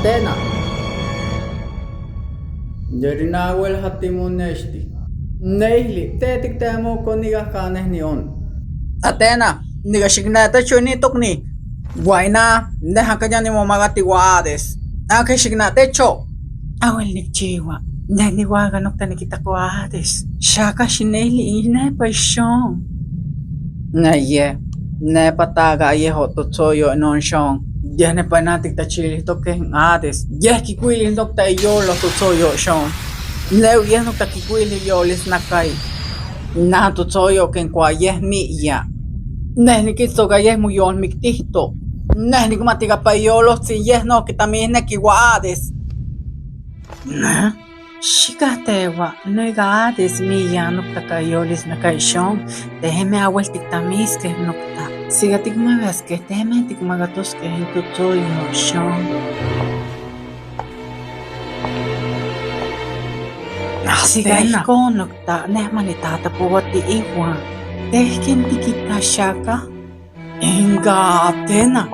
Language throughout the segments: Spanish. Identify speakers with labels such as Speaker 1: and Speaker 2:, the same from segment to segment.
Speaker 1: Atena. Yerinahuel hatimuneshti. Neihli, tetik temo konigakanes ni on. Atena, nigashigna chunitokni. Guayna, deja que ya ni momagati guades. Akeshigna techo.
Speaker 2: Awal nagjiwa. Naniwagan og tanikitakuades. Shaka shineli ina paishon.
Speaker 1: Naye, ne pataga yeho tutsoyo non shon. Yehne panatik tachili token ades. Yeh kikuili nokta yolo tutsoyo shon. Leu yeh nokta kikuili yolis nakai. Na tutsoyo ken kwa yeh miya. Nehni kitsoga yeh muyol miktihto. Nehni kumatiga payolo si yeh no kitamihne kiwades.
Speaker 2: Na? Shikatewa, noigades miya nokta kayolis na kaishon. Déjeme awal tiktamiske nokta. Siga tikmagaske, déjeme tikmagatoske en tutsoyo shon. Siga iko nokta, nehmani tatapuwati iwa. Tehkin tikita shaka.
Speaker 1: Inga Atena.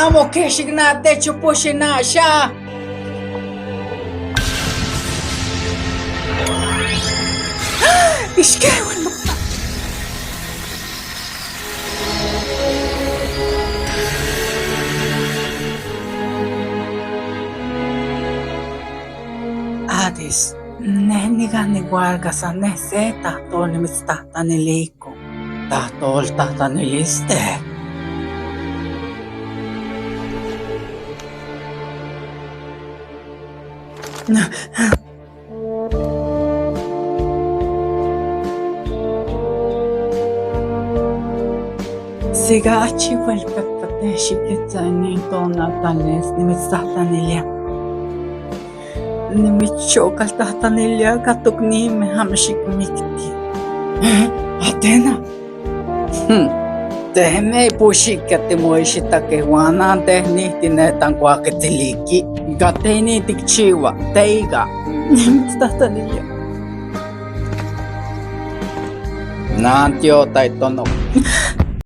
Speaker 1: Amo que shigna techo poshina sha.
Speaker 2: Ishkewan nokta. Adis, nehniga ni guarga nese tahto ni mistahta ni liko.
Speaker 1: Tahtol tahtaniliste.
Speaker 2: Siga achi vuelpepate shiketsani tona tales ni mistahta ni lia. Ni michokal tahta ni lia katukni me hamshik mikti.
Speaker 1: Atena. Tehme pushikati moishita que wana tehni tinetan kwaketiliki. Gateni tikchiwa, teiga.
Speaker 2: Ni mistahta ni lia.
Speaker 1: Nantio taitono.